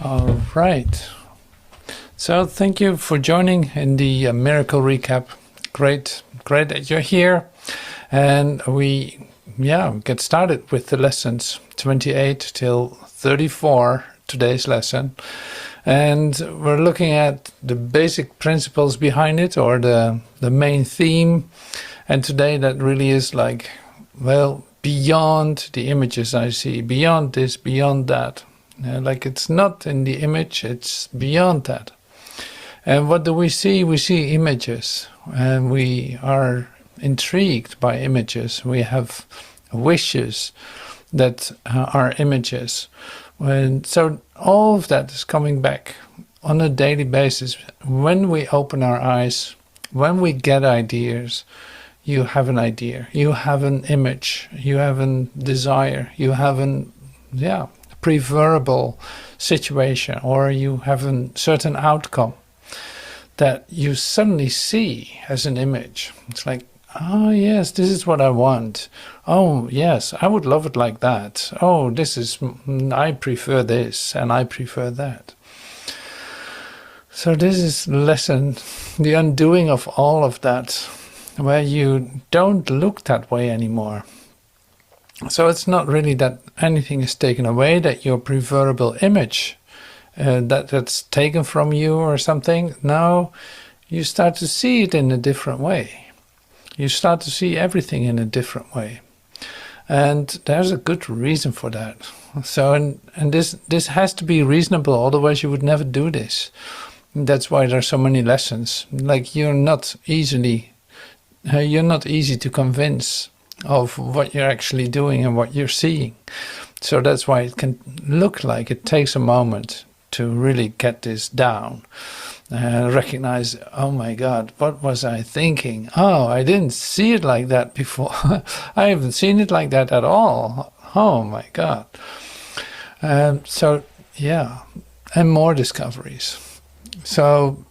All right. So thank you for joining in the miracle recap. Great that you're here. And we get started with the lessons 28 till 34, today's lesson. And we're looking at the basic principles behind it, or the main theme. And today that really is like, well, beyond the images I see, beyond this, beyond that. Like it's not in the image, it's beyond that. And what do we see? We see images, and we are intrigued by images. We have wishes that are images. And so all of that is coming back on a daily basis. When we open our eyes, when we get ideas, you have an idea, you have an image, you have a desire, you have an, preferable situation, or you have a certain outcome that you suddenly see as an image. It's like, oh yes, this is what I want. Oh yes, I would love it like that. Oh, I prefer this and I prefer that. So this is lesson, the undoing of all of that, where you don't look that way anymore. So it's not really that anything is taken away, that your preferable image, that's taken from you or something. No, you start to see it in a different way. You start to see everything in a different way. And there's a good reason for that. So, and this has to be reasonable, otherwise you would never do this. That's why there's so many lessons. Like you're not easy to convince of what you're actually doing and what you're seeing. So that's why it can look like it takes a moment to really get this down. Recognize, oh my God, what was I thinking? Oh, I didn't see it like that before. I haven't seen it like that at all. Oh my God. So yeah, and more discoveries. So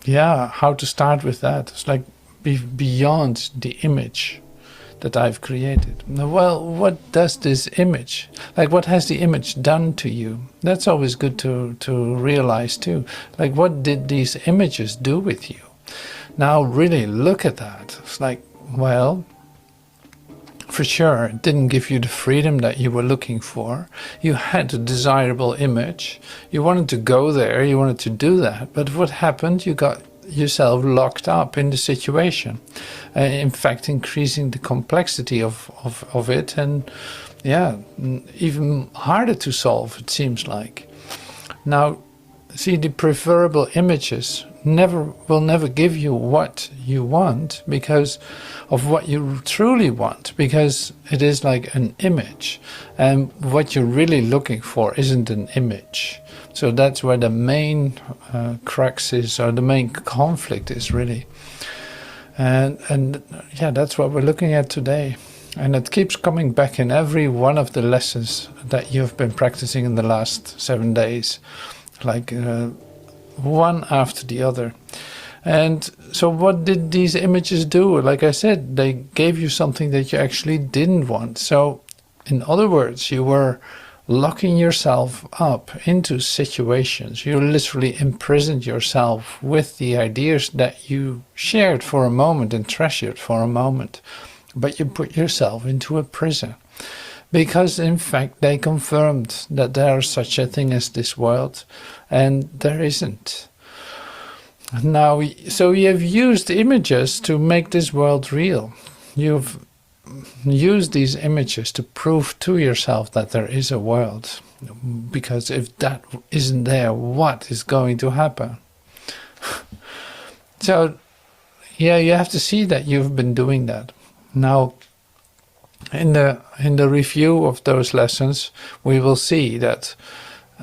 yeah, how to start with that? It's like beyond the image that I've created. Well, what does this image, like what has the image done to you? That's always good to realize too. Like what did these images do with you? Now really look at that. It's like, well, for sure, it didn't give you the freedom that you were looking for. You had a desirable image. You wanted to go there, you wanted to do that. But what happened? You got yourself locked up in the situation, in fact increasing the complexity of it, and even harder to solve, it seems like. Now see, the preferable images will never give you what you want, because of what you truly want, because it is like an image, and what you're really looking for isn't an image. So that's where the main crux is, or the main conflict is really. And yeah, that's what we're looking at today. And it keeps coming back in every one of the lessons that you've been practicing in the last 7 days, like one after the other. And so what did these images do? Like I said, they gave you something that you actually didn't want. So in other words, you were locking yourself up into situations. You literally imprisoned yourself with the ideas that you shared for a moment and treasured for a moment. But you put yourself into a prison. Because in fact they confirmed that there is such a thing as this world, and there isn't. Now, so you have used images to make this world real. You've used these images to prove to yourself that there is a world. Because if that isn't there, what is going to happen? So, yeah, you have to see that you've been doing that. Now, in the review of those lessons, we will see that,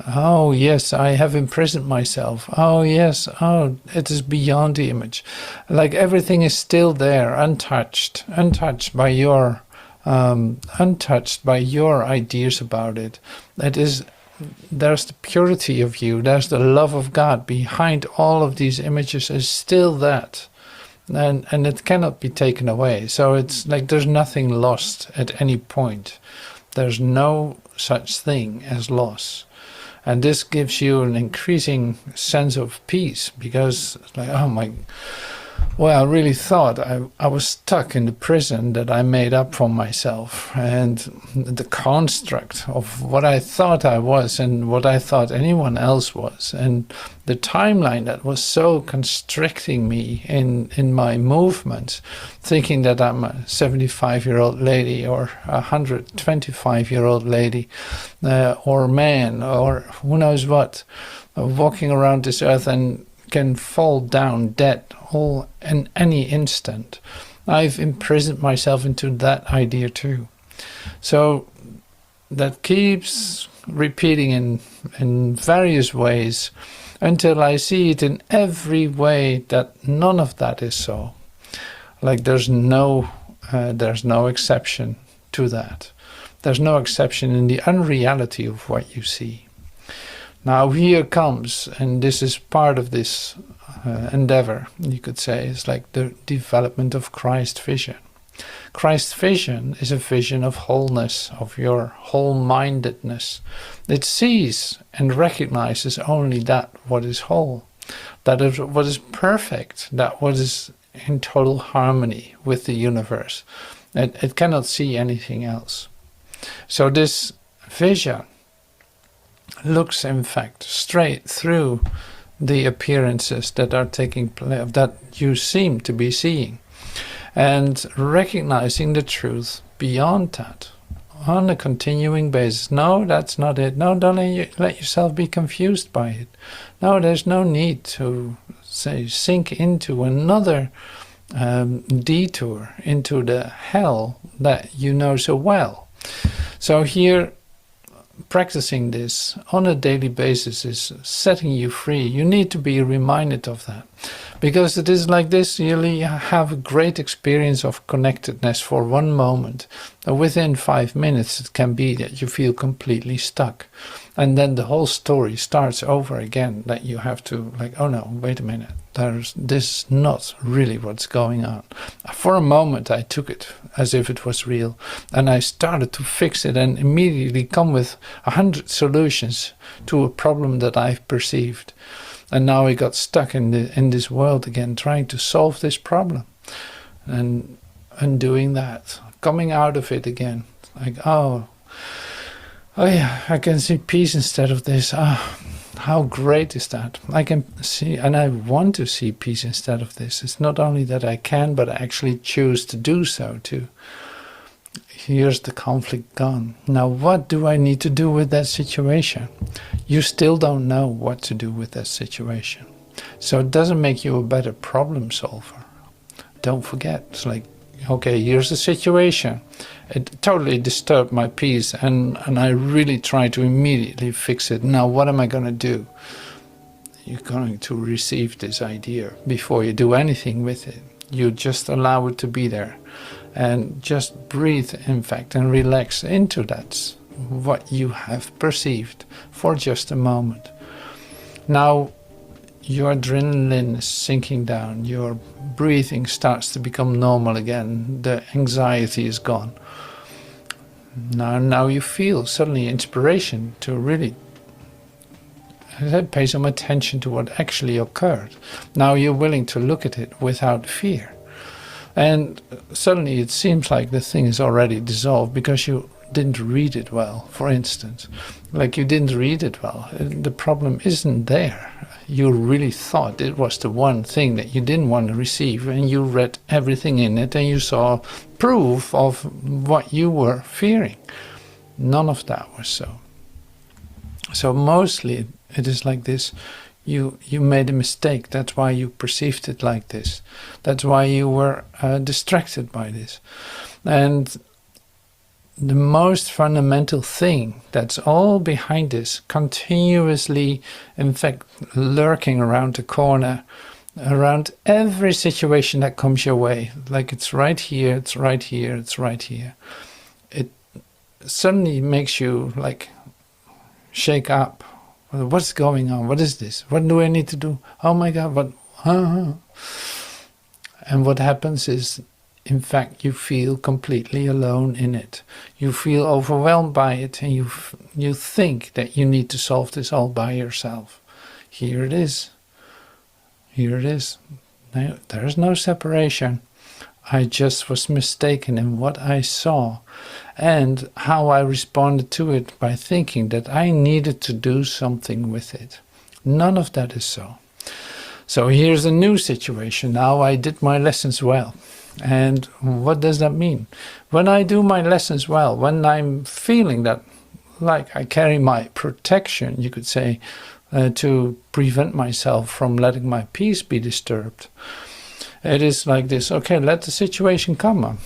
oh yes, I have imprisoned myself. Oh yes, oh, it is beyond the image. Like everything is still there, untouched by your ideas about it. There's the purity of you. There's the love of God behind all of these images. Is still that. And it cannot be taken away. So it's like there's nothing lost at any point. There's no such thing as loss. And this gives you an increasing sense of peace, because it's like, oh my, well, I really thought I was stuck in the prison that I made up for myself, and the construct of what I thought I was and what I thought anyone else was, and the timeline that was so constricting me in my movements, thinking that I'm a 75-year-old lady or a 125-year-old lady or man or who knows what, walking around this earth and can fall down dead all in any instant. I've imprisoned myself into that idea too. So that keeps repeating in various ways until I see it in every way that none of that is so. Like there's no exception to that. There's no exception in the unreality of what you see. Now here comes, and this is part of this endeavor, you could say, it's like the development of Christ vision. Christ vision is a vision of wholeness, of your whole-mindedness. It sees and recognizes only that what is whole, that is what is perfect, that what is in total harmony with the universe. It cannot see anything else. So this vision looks, in fact, straight through the appearances that are taking place, that you seem to be seeing, and recognizing the truth beyond that on a continuing basis. No, that's not it. No, don't let yourself be confused by it. No, there's no need to say sink into another detour into the hell that you know so well. So here, practicing this on a daily basis is setting you free. You need to be reminded of that, because it is like this: you have a great experience of connectedness for one moment. Within 5 minutes it can be that you feel completely stuck, and then the whole story starts over again, that you have to, like, oh no, wait a minute, this is not really what's going on. For a moment I took it as if it was real, and I started to fix it and immediately come with 100 solutions to a problem that I've perceived. And now I got stuck in this world again, trying to solve this problem, and doing that, coming out of it again, like, oh yeah, I can see peace instead of this. How great is that? I can see, and I want to see peace instead of this. It's not only that I can, but I actually choose to do so too. Here's the conflict gone. Now what do I need to do with that situation? You still don't know what to do with that situation. So it doesn't make you a better problem solver. Don't forget, it's like, okay, here's the situation. It totally disturbed my peace, and I really try to immediately fix it. Now what am I going to do? You're going to receive this idea before you do anything with it. You just allow it to be there. And just breathe, in fact, and relax into that, what you have perceived, for just a moment. Now, your adrenaline is sinking down, your breathing starts to become normal again, the anxiety is gone. Now you feel suddenly inspiration to really pay some attention to what actually occurred. Now you're willing to look at it without fear. And suddenly it seems like the thing is already dissolved because you didn't read it well, for instance. Like you didn't read it well. The problem isn't there. You really thought it was the one thing that you didn't want to receive, and you read everything in it and you saw proof of what you were fearing. None of that was so. So mostly it is like this. You made a mistake. That's why you perceived it like this. That's why you were distracted by this. And the most fundamental thing that's all behind this, continuously, in fact, lurking around the corner, around every situation that comes your way, like it's right here, it's right here, it's right here. It suddenly makes you like shake up. What's going on? What is this? What do I need to do? Oh my God, what? And what happens is, in fact, you feel completely alone in it. You feel overwhelmed by it, and you think that you need to solve this all by yourself. Here it is. Here it is. Now, there's no separation. I just was mistaken in what I saw and how I responded to it by thinking that I needed to do something with it. None of that is so. So here's a new situation. Now I did my lessons well. And what does that mean? When I do my lessons well, when I'm feeling that, like I carry my protection, you could say, to prevent myself from letting my peace be disturbed, it is like this, okay, let the situation come.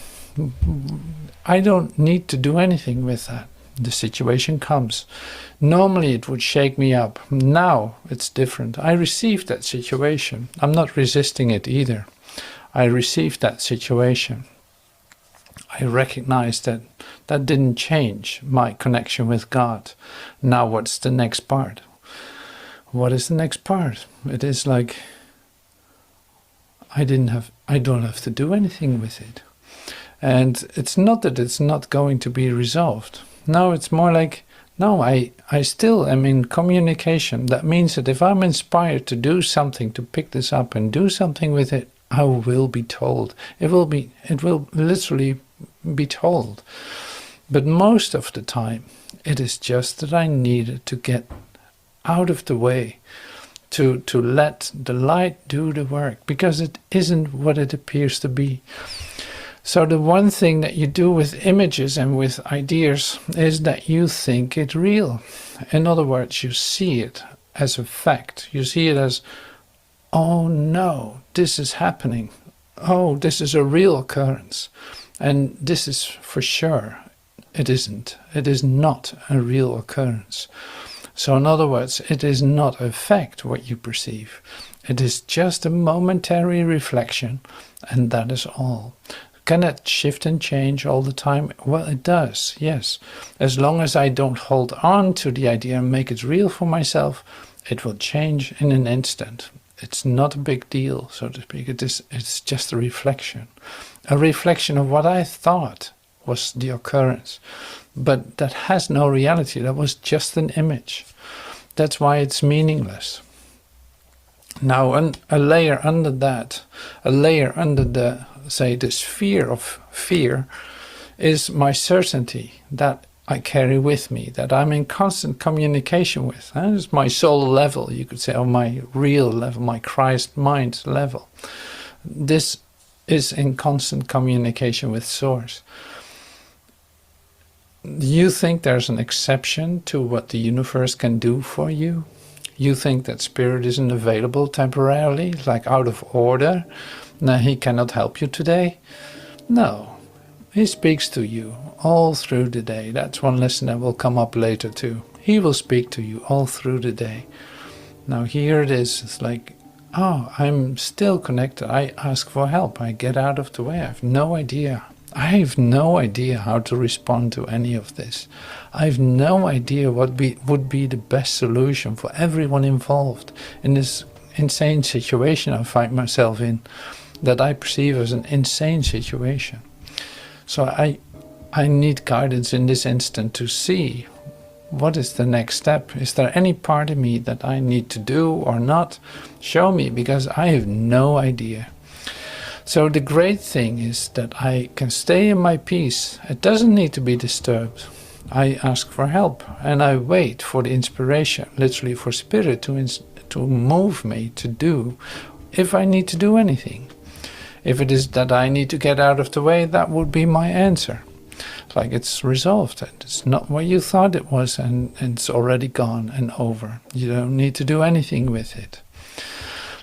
I don't need to do anything with that. The situation comes. Normally it would shake me up. Now it's different. I received that situation. I'm not resisting it either. I received that situation. I recognize that that didn't change my connection with God. Now what's the next part? What is the next part? It is like I don't have to do anything with it. And it's not that it's not going to be resolved. No, it's more like, no, I still am in communication. That means that if I'm inspired to do something, to pick this up and do something with it, I will be told. It will literally be told. But most of the time, it is just that I needed to get out of the way, to let the light do the work, because it isn't what it appears to be. So the one thing that you do with images and with ideas is that you think it real. In other words, you see it as a fact. You see it as, oh no, this is happening. Oh, this is a real occurrence. And this is for sure. It isn't. It is not a real occurrence. So in other words, it is not a fact what you perceive. It is just a momentary reflection, and that is all. Can it shift and change all the time? Well, it does, yes. As long as I don't hold on to the idea and make it real for myself, it will change in an instant. It's not a big deal, so to speak. It's just a reflection of what I thought was the occurrence. But that has no reality. That was just an image. That's why it's meaningless. Now, a layer under that, a layer under the, say, the sphere of fear, is my certainty that I carry with me, that I'm in constant communication with. That is my soul level, you could say, or my real level, my Christ mind level. This is in constant communication with Source. You think there's an exception to what the universe can do for you? You think that spirit isn't available temporarily, like out of order? Now he cannot help you today? No, he speaks to you all through the day. That's one lesson that will come up later too. He will speak to you all through the day. Now here it is, it's like, oh, I'm still connected. I ask for help. I get out of the way. I have no idea. I have no idea how to respond to any of this. I have no idea what would be the best solution for everyone involved in this insane situation I find myself in, that I perceive as an insane situation. So I I need guidance in this instant to see what is the next step. Is there any part of me that I need to do or not? Show me, because I have no idea. So the great thing is that I can stay in my peace. It doesn't need to be disturbed. I ask for help and I wait for the inspiration, literally for spirit to move me to do, if I need to do anything. If it is that I need to get out of the way, that would be my answer. Like, it's resolved. It's not what you thought it was, and it's already gone and over. You don't need to do anything with it.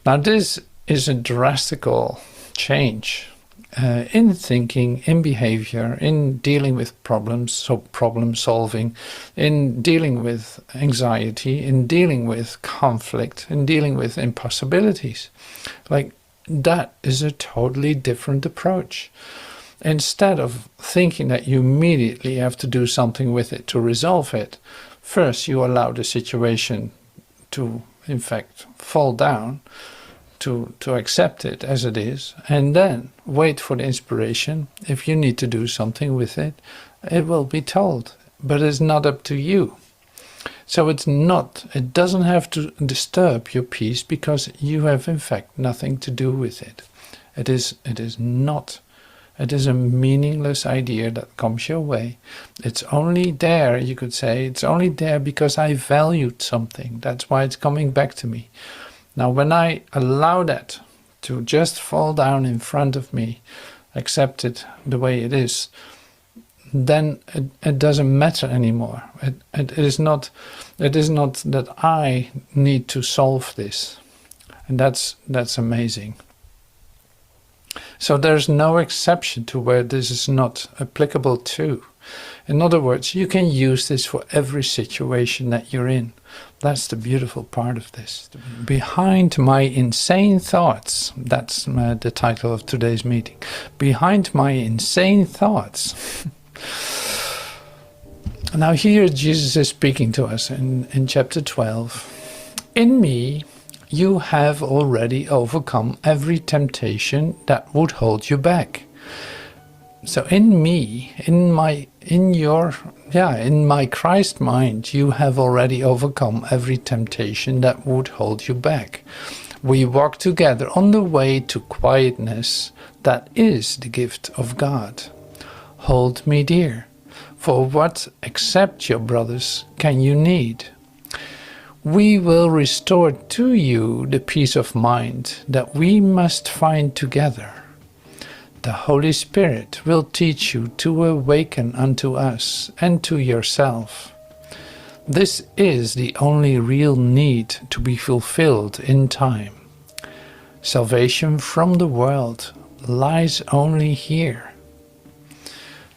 Now, this is a drastical change in thinking, in behavior, in dealing with problems, so problem solving, in dealing with anxiety, in dealing with conflict, in dealing with impossibilities. Like, that is a totally different approach. Instead of thinking that you immediately have to do something with it to resolve it, first you allow the situation to, in fact, fall down, to accept it as it is, and then wait for the inspiration. If you need to do something with it, it will be told, but it's not up to you. So it doesn't have to disturb your peace, because you have in fact nothing to do with it. It is a meaningless idea that comes your way. It's only there, you could say, it's only there because I valued something. That's why it's coming back to me. Now, when I allow that to just fall down in front of me, accept it the way it is, then it doesn't matter anymore. It is not that I need to solve this. And that's amazing. So there's no exception to where this is not applicable to. In other words, you can use this for every situation that you're in. That's the beautiful part of this. Behind my insane thoughts, that's the title of today's meeting. Behind my insane thoughts. Now here Jesus is speaking to us in chapter 12. In me, you have already overcome every temptation that would hold you back. So in me, in my Christ mind, you have already overcome every temptation that would hold you back. We walk together on the way to quietness that is the gift of God. Hold me dear, for what except your brothers can you need? We will restore to you the peace of mind that we must find together. The Holy Spirit will teach you to awaken unto us and to yourself. This is the only real need to be fulfilled in time. Salvation from the world lies only here.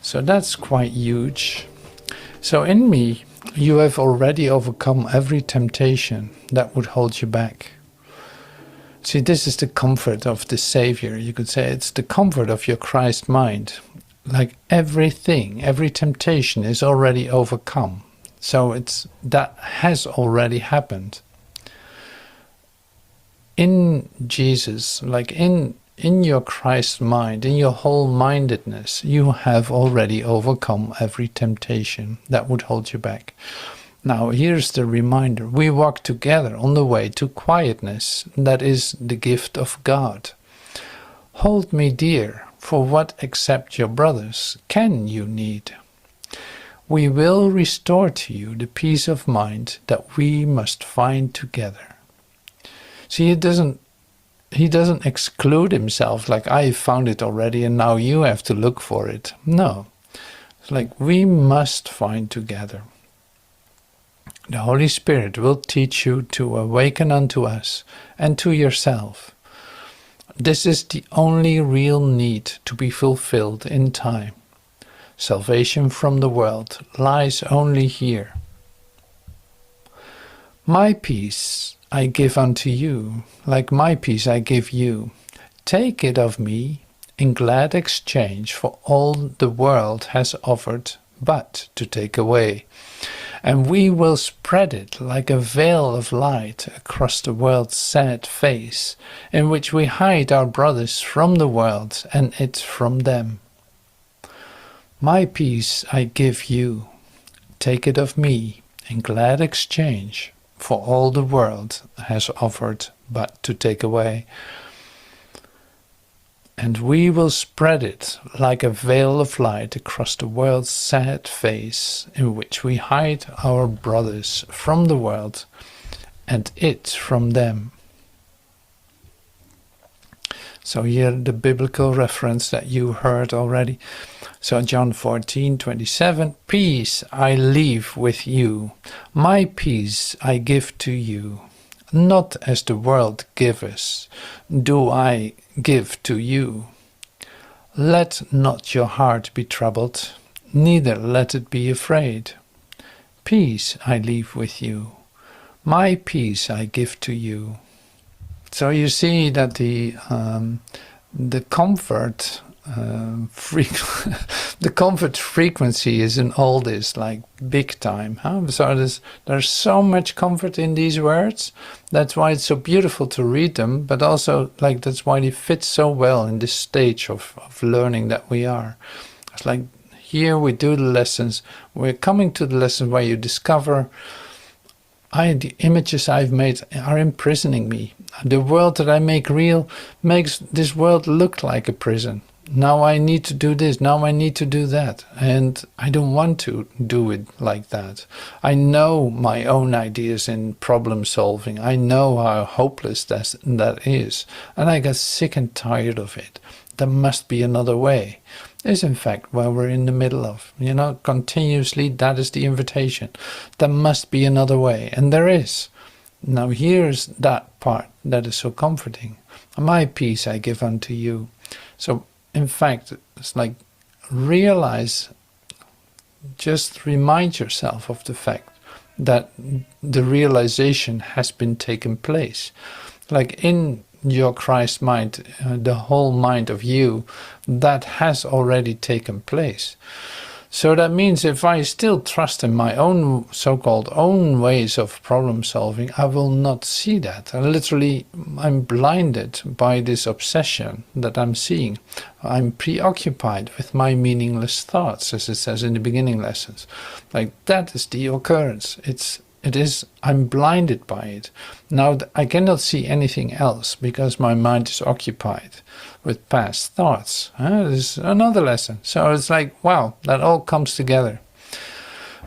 So that's quite huge. So in me, you have already overcome every temptation that would hold you back. See, this is the comfort of the Savior. You could say it's the comfort of your Christ mind. Like everything, every temptation is already overcome. So that has already happened. In Jesus, like in your Christ mind, in your whole-mindedness, you have already overcome every temptation that would hold you back. Now, here's the reminder. We walk together on the way to quietness that is the gift of God. Hold me dear, for what except your brothers can you need? We will restore to you the peace of mind that we must find together. See, he doesn't exclude himself like I found it already and now you have to look for it. No, it's like we must find together. The Holy Spirit will teach you to awaken unto us and to yourself. This is the only real need to be fulfilled in time. Salvation from the world lies only here. My peace I give unto you, like my peace I give you. Take it of me in glad exchange for all the world has offered but to take away. And we will spread it like a veil of light across the world's sad face, in which we hide our brothers from the world and it from them. My peace I give you. Take it of me in glad exchange for all the world has offered but to take away. And we will spread it like a veil of light across the world's sad face, in which we hide our brothers from the world and it from them. So here the biblical reference that you heard already. So John 14:27, peace I leave with you, my peace I give to you. Not as the world giveth, do I give to you. Let not your heart be troubled, neither let it be afraid. Peace I leave with you, my peace I give to you. So you see that the comfort the comfort frequency is in all this, like big time. Huh? So there's so much comfort in these words. That's why it's so beautiful to read them, but also like that's why they fit so well in this stage of learning that we are. It's like here we do the lessons. We're coming to the lesson where you discover the images I've made are imprisoning me. The world that I make real makes this world look like a prison. Now I need to do this, now I need to do that. And I don't want to do it like that. I know my own ideas in problem solving. I know how hopeless that is. And I get sick and tired of it. There must be another way. Is in fact what we're in the middle of. Continuously that is the invitation. There must be another way. And there is. Now here's that part that is so comforting. My peace I give unto you. So in fact, it's like just remind yourself of the fact that the realization has been taken place. Like in your Christ mind, the whole mind of you, that has already taken place. So that means if I still trust in my own so-called own ways of problem solving, I will not see that. I'm blinded by this obsession that I'm seeing. I'm preoccupied with my meaningless thoughts, as it says in the beginning lessons. Like that is the occurrence. I'm blinded by it. Now I cannot see anything else because my mind is occupied with past thoughts. This is another lesson. So it's like, wow, that all comes together.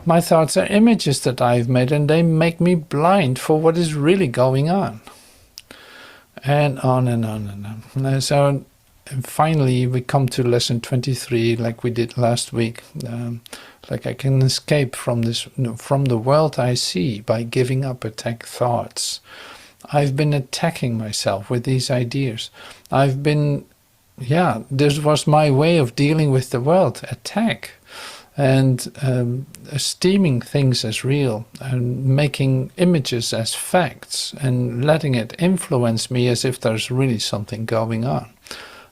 My thoughts are images that I've made and they make me blind for what is really going on. And on and on and on. So and finally we come to lesson 23 like we did last week. Like I can escape from the world I see by giving up attack thoughts. I've been attacking myself with these ideas. This was my way of dealing with the world, attack. And esteeming things as real and making images as facts and letting it influence me as if there's really something going on.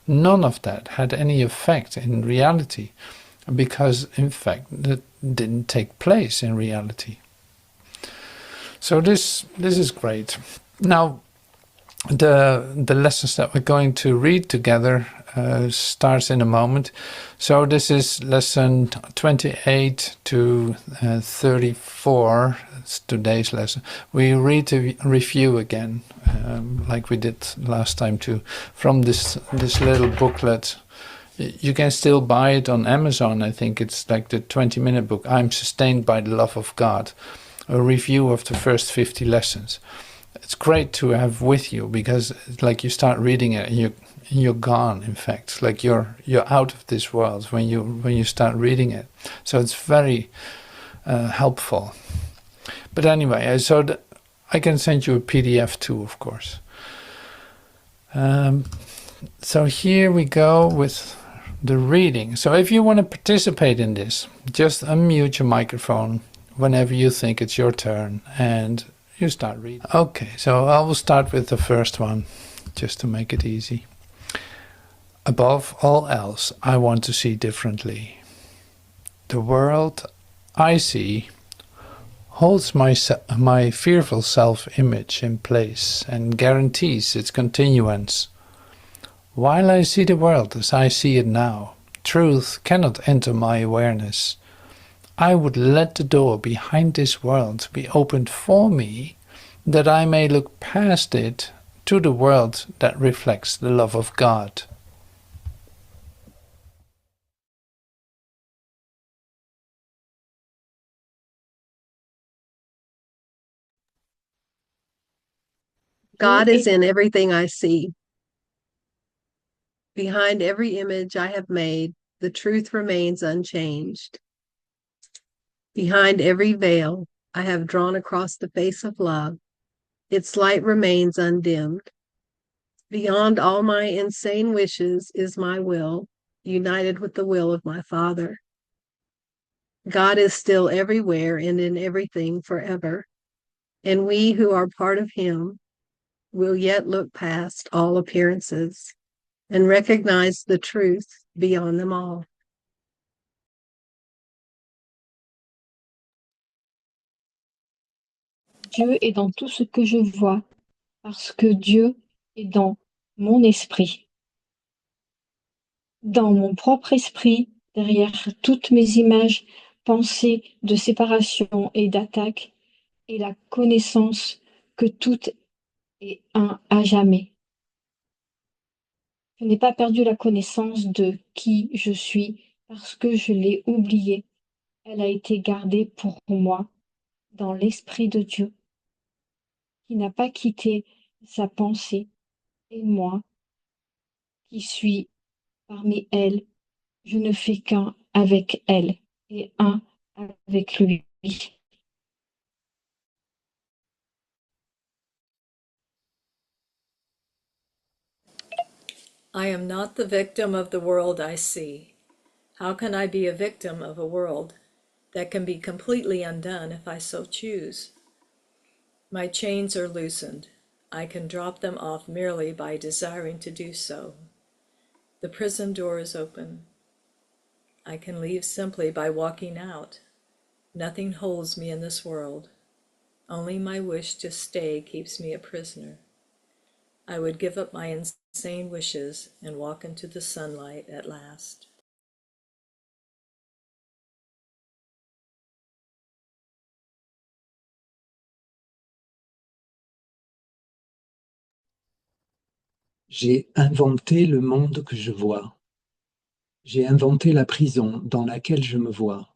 None of that had any effect in reality because, in fact, that didn't take place in reality. So this is great. Now, the lessons that we're going to read together starts in a moment. So this is lesson 28 to 34. It's today's lesson. We read a review again, like we did last time too, from this little booklet. You can still buy it on Amazon. I think it's like the 20-minute book, I'm Sustained by the Love of God, a review of the first 50 lessons. It's great to have with you because like you start reading it and you're gone. In fact, like you're out of this world when you start reading it. So it's very helpful. But anyway, I can send you a PDF too, of course. So here we go with the reading. So if you want to participate in this, just unmute your microphone whenever you think it's your turn and you start reading. Okay, so I will start with the first one, just to make it easy. Above all else, I want to see differently. The world I see holds my fearful self-image in place and guarantees its continuance. While I see the world as I see it now, truth cannot enter my awareness. I would let the door behind this world be opened for me, that I may look past it to the world that reflects the love of God. God is in everything I see. Behind every image I have made, the truth remains unchanged. Behind every veil I have drawn across the face of love, its light remains undimmed. Beyond all my insane wishes is my will, united with the will of my Father. God is still everywhere and in everything forever, and we who are part of Him will yet look past all appearances and recognize the truth beyond them all. Dieu est dans tout ce que je vois, parce que Dieu est dans mon esprit. Dans mon propre esprit, derrière toutes mes images, pensées de séparation et d'attaque, et la connaissance que tout est un à jamais. Je n'ai pas perdu la connaissance de qui je suis parce que je l'ai oubliée. Elle a été gardée pour moi dans l'esprit de Dieu, qui n'a pas quitté sa pensée, et moi, qui suis parmi elles, je ne fais qu'un avec elle et un avec lui. I am not the victim of the world I see. How can I be a victim of a world that can be completely undone if I so choose? My chains are loosened. I can drop them off merely by desiring to do so. The prison door is open. I can leave simply by walking out. Nothing holds me in this world. Only my wish to stay keeps me a prisoner. I would give up my insane wishes and walk into the sunlight at last. J'ai inventé le monde que je vois. J'ai inventé la prison dans laquelle je me vois.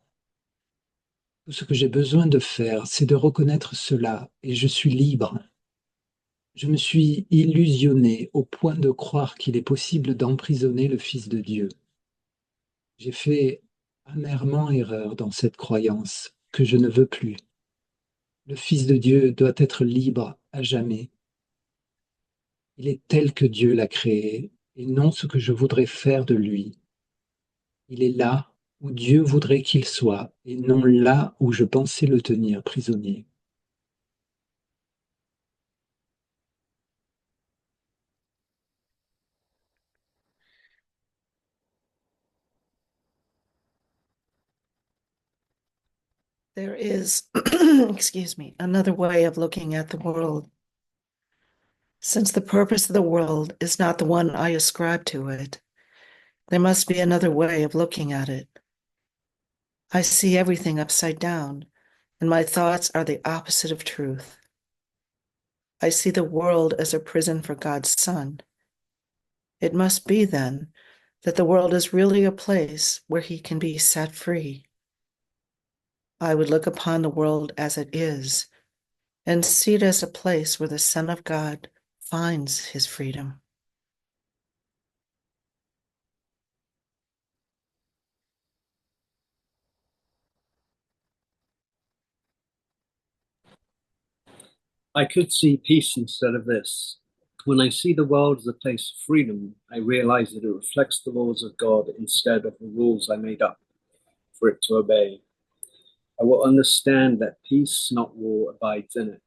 Tout ce que j'ai besoin de faire, c'est de reconnaître cela, et je suis libre. Je me suis illusionné au point de croire qu'il est possible d'emprisonner le Fils de Dieu. J'ai fait amèrement erreur dans cette croyance que je ne veux plus. Le Fils de Dieu doit être libre à jamais. Il est tel que Dieu l'a créé, et non ce que je voudrais faire de lui. Il est là où Dieu voudrait qu'il soit, et non là où je pensais le tenir prisonnier. There is, excuse me, another way of looking at the world. Since the purpose of the world is not the one I ascribe to it, there must be another way of looking at it. I see everything upside down, and my thoughts are the opposite of truth. I see the world as a prison for God's Son. It must be, then, that the world is really a place where he can be set free. I would look upon the world as it is, and see it as a place where the Son of God finds his freedom. I could see peace instead of this. When I see the world as a place of freedom, I realize that it reflects the laws of God instead of the rules I made up for it to obey. I will understand that peace, not war, abides in it.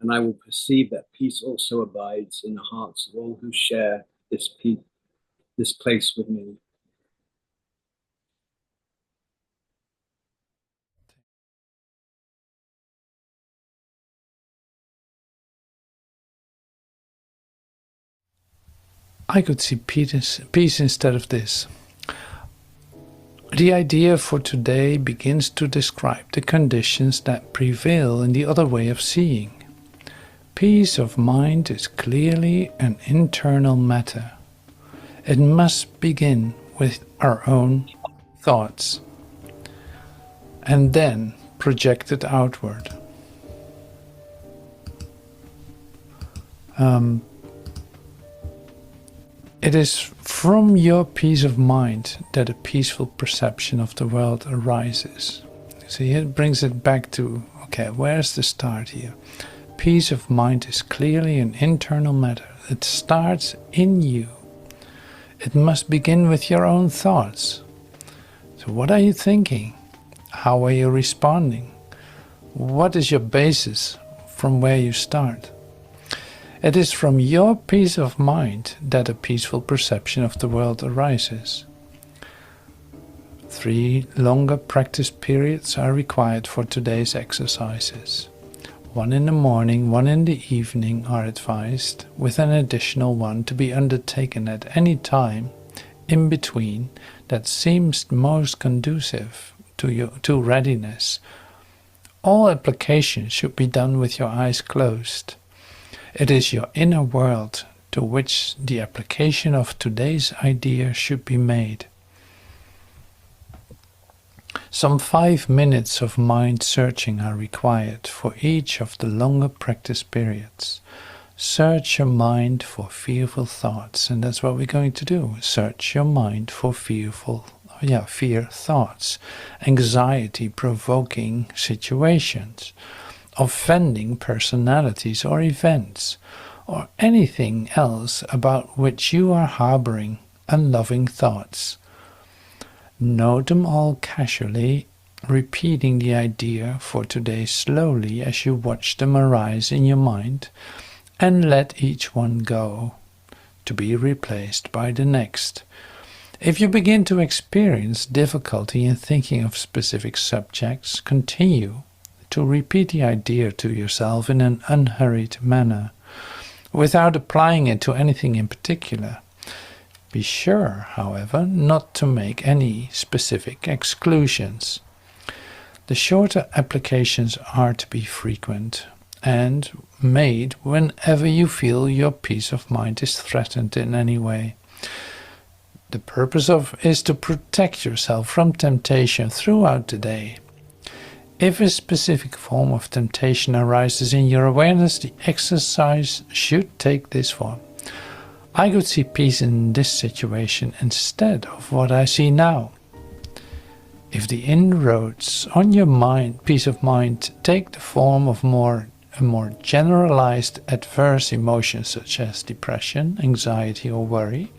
And I will perceive that peace also abides in the hearts of all who share this place with me. I could see peace instead of this. The idea for today begins to describe the conditions that prevail in the other way of seeing. Peace of mind is clearly an internal matter. It must begin with our own thoughts and then projected outward. It is from your peace of mind that a peaceful perception of the world arises. See, it brings it back to, okay, where's the start here? Peace of mind is clearly an internal matter. It starts in you. It must begin with your own thoughts. So what are you thinking? How are you responding? What is your basis from where you start? It is from your peace of mind that a peaceful perception of the world arises. 3 longer practice periods are required for today's exercises. 1 in the morning, 1 in the evening are advised, with an additional 1 to be undertaken at any time in between that seems most conducive to readiness. All applications should be done with your eyes closed. It is your inner world to which the application of today's idea should be made. Some 5 minutes of mind searching are required for each of the longer practice periods. Search your mind for fearful thoughts, and that's what we're going to do. Search your mind for fear thoughts, anxiety-provoking situations, offending personalities or events, or anything else about which you are harboring unloving thoughts. Note them all casually, repeating the idea for today slowly as you watch them arise in your mind, and let each one go, to be replaced by the next. If you begin to experience difficulty in thinking of specific subjects, continue to repeat the idea to yourself in an unhurried manner, without applying it to anything in particular. Be sure, however, not to make any specific exclusions. The shorter applications are to be frequent and made whenever you feel your peace of mind is threatened in any way. The purpose is to protect yourself from temptation throughout the day. If a specific form of temptation arises in your awareness, the exercise should take this form. I could see peace in this situation instead of what I see now. If the inroads on your mind, peace of mind, take the form of a more generalized adverse emotions such as depression, anxiety or worry,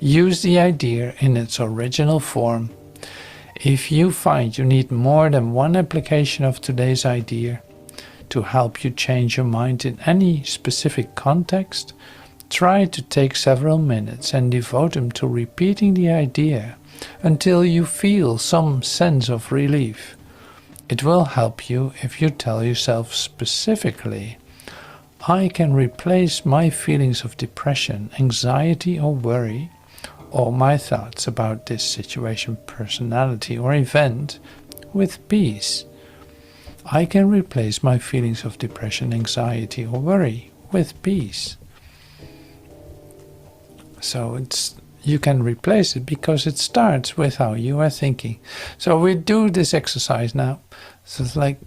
use the idea in its original form. If you find you need more than 1 application of today's idea to help you change your mind in any specific context, try to take several minutes and devote them to repeating the idea until you feel some sense of relief. It will help you if you tell yourself specifically, I can replace my feelings of depression, anxiety or worry, or my thoughts about this situation, personality or event, with peace. I can replace my feelings of depression, anxiety or worry with peace. So you can replace it because it starts with how you are thinking. So we do this exercise now. So it's like,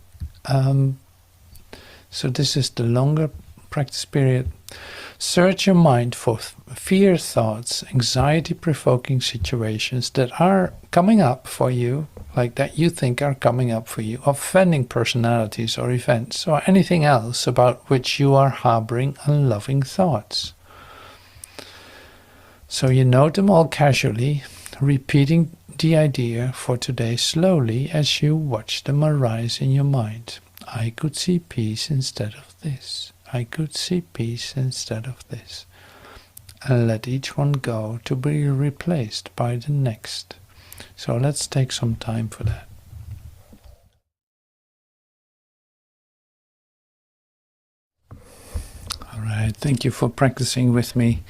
so this is the longer practice period. Search your mind for fear thoughts, anxiety-provoking situations that are coming up for you, like that you think are coming up for you, offending personalities or events, or anything else about which you are harboring unloving thoughts. So you note them all casually, repeating the idea for today slowly as you watch them arise in your mind. I could see peace instead of this. I could see peace instead of this. And let each one go to be replaced by the next. So let's take some time for that. All right, thank you for practicing with me.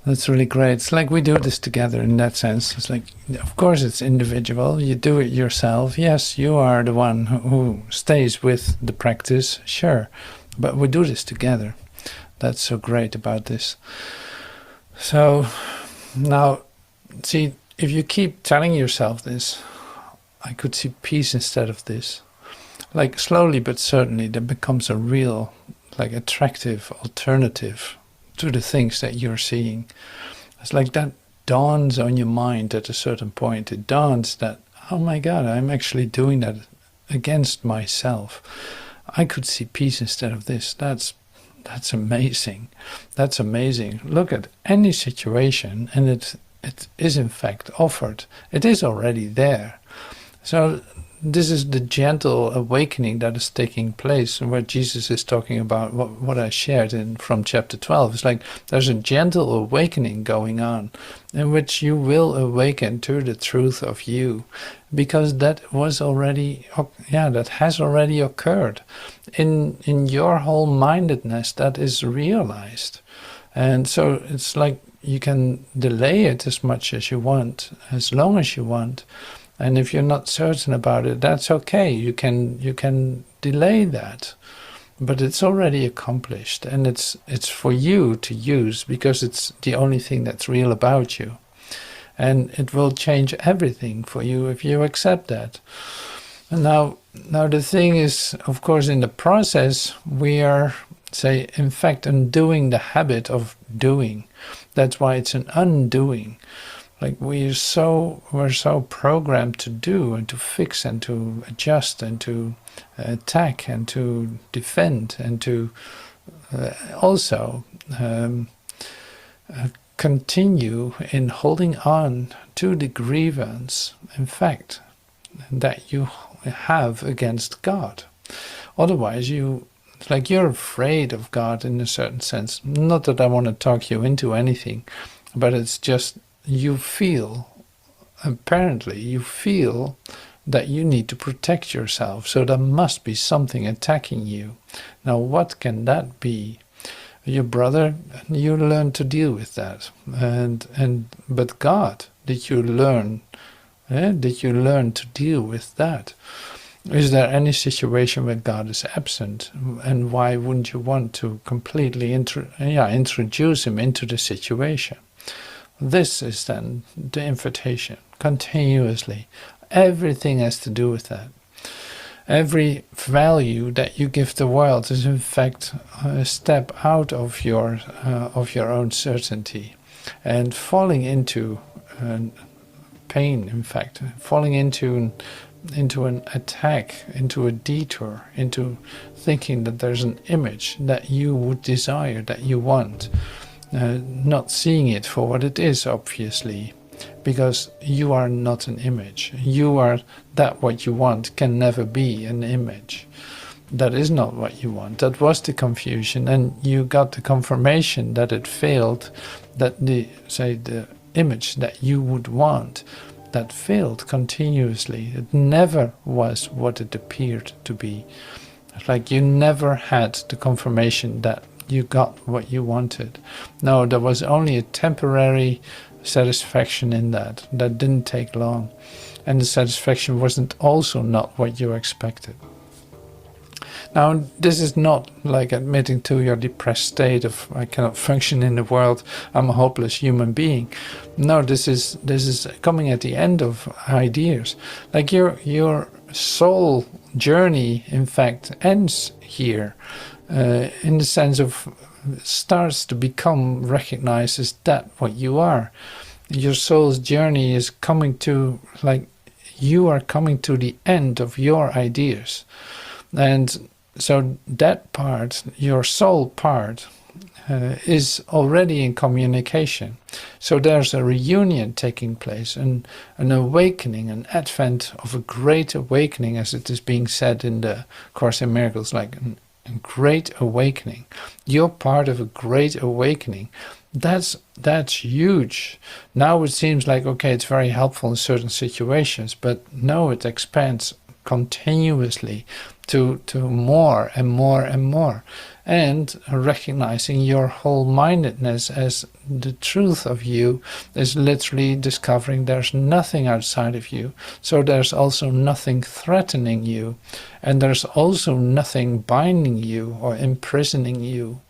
That's really great. It's like we do this together in that sense. It's like, of course, it's individual. You do it yourself. Yes, you are the one who stays with the practice, sure. But we do this together. That's so great about this. So now, see, if you keep telling yourself this, I could see peace instead of this. Like slowly but certainly, there becomes a real, like attractive alternative to the things that you're seeing. It's like that dawns on your mind at a certain point. It dawns that, oh my God, I'm actually doing that against myself. I could see peace instead of this. That's amazing. That's amazing. Look at any situation, and it is in fact offered. It is already there. So this is the gentle awakening that is taking place, and where Jesus is talking about what I shared from chapter 12. It's like there's a gentle awakening going on, in which you will awaken to the truth of you, because that was already, that has already occurred in your whole mindedness. That is realized, and so it's like you can delay it as much as you want, as long as you want. And if you're not certain about it, that's okay. You can delay that, but it's already accomplished, and it's for you to use, because it's the only thing that's real about you, and it will change everything for you if you accept that. And now the thing is, of course, in the process we are, say, in fact, undoing the habit of doing. That's why it's an undoing. Like we're so programmed to do and to fix and to adjust and to attack and to defend and to also continue in holding on to the grievance, in fact, that you have against God. Otherwise, you're afraid of God in a certain sense. Not that I want to talk you into anything, but it's just, apparently you feel that you need to protect yourself, so there must be something attacking you. Now what can that be? Your brother, you learn to deal with that, but God, did you learn to deal with that? Is there any situation where God is absent, and why wouldn't you want to completely introduce him into the situation? This is then the invitation, continuously. Everything has to do with that. Every value that you give the world is in fact a step out of your own certainty, and falling into pain, in fact, falling into an attack, into a detour, into thinking that there's an image that you would desire, that you want. Not seeing it for what it is, obviously, because you are not an image. You are that what you want can never be an image. That is not what you want. That was the confusion, and you got the confirmation that it failed, that the image that you would want, that failed continuously. It never was what it appeared to be. It's like you never had the confirmation that you got what you wanted. No, there was only a temporary satisfaction in that didn't take long, and the satisfaction wasn't also not what you expected. Now, this is not like admitting to your depressed state of I cannot function in the world, I'm a hopeless human being. No, this is coming at the end of ideas. Like your soul journey, in fact, ends here. In the sense of starts to become recognized as that what you are. Your soul's journey is coming to, like, you are coming to the end of your ideas. And so that part, your soul part, is already in communication. So there's a reunion taking place, and an awakening, an advent of a great awakening, as it is being said in the Course in Miracles, like a great awakening. You're part of a great awakening. That's huge. Now it seems like, okay, it's very helpful in certain situations, but no, it expands continuously to more and more and more, and recognizing your whole-mindedness as the truth of you is literally discovering there's nothing outside of you, so there's also nothing threatening you, and there's also nothing binding you or imprisoning you.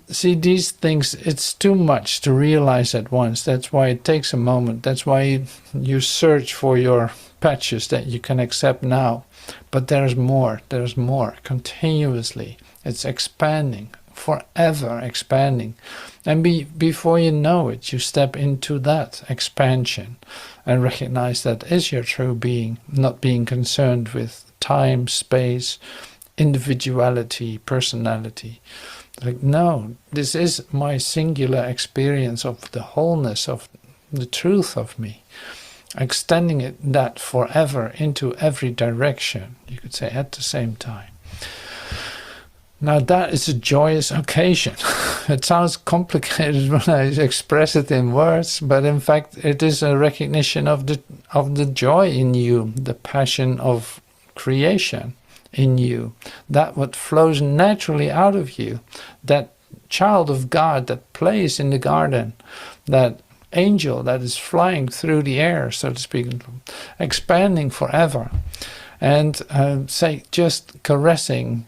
See, these things, it's too much to realize at once. That's why it takes a moment. That's why you search for your patches that you can accept now. But there's more continuously. It's expanding, forever expanding. And before you know it, you step into that expansion and recognize that is your true being, not being concerned with time, space, individuality, personality. Like, no, this is my singular experience of the wholeness of the truth of me, extending that forever into every direction, you could say, at the same time. Now that is a joyous occasion. It sounds complicated when I express it in words, but in fact it is a recognition of the joy in you, the passion of creation in you, that what flows naturally out of you, that child of God that plays in the garden, that angel that is flying through the air, so to speak, expanding forever, and say just caressing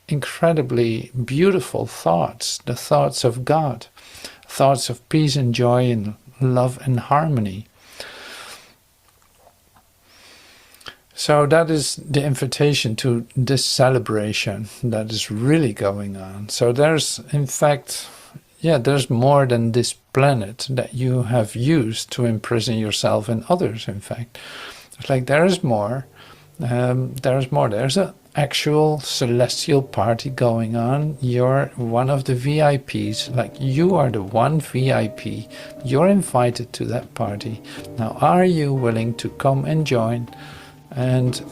incredibly beautiful thoughts, the thoughts of God, thoughts of peace and joy and love and harmony. So that is the invitation to this celebration that is really going on. So there's, in fact, there's more than this planet that you have used to imprison yourself and others, in fact. It's like there is more. There's more. There's an actual celestial party going on. You're one of the VIPs. Like, you are the one VIP. You're invited to that party. Now, are you willing to come and join and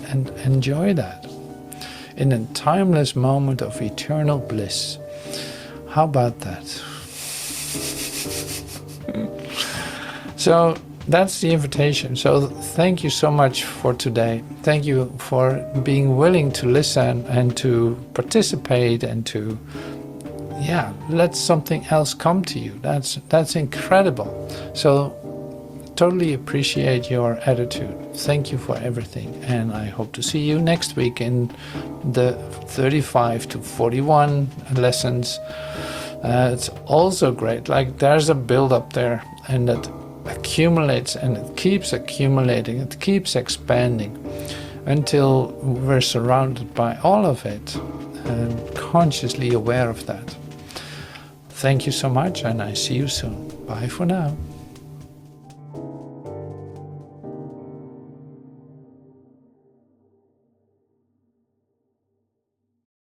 enjoy that in a timeless moment of eternal bliss? How about that? So that's the invitation. So thank you so much for today. Thank you for being willing to listen and to participate and to let something else come to you. That's incredible. So totally appreciate your attitude. Thank you for everything, and I hope to see you next week in the 35 to 41 lessons. It's also great, like there's a build up there, and that accumulates and it keeps accumulating, it keeps expanding until we're surrounded by all of it and consciously aware of that. Thank you so much, and I see you soon. Bye for now.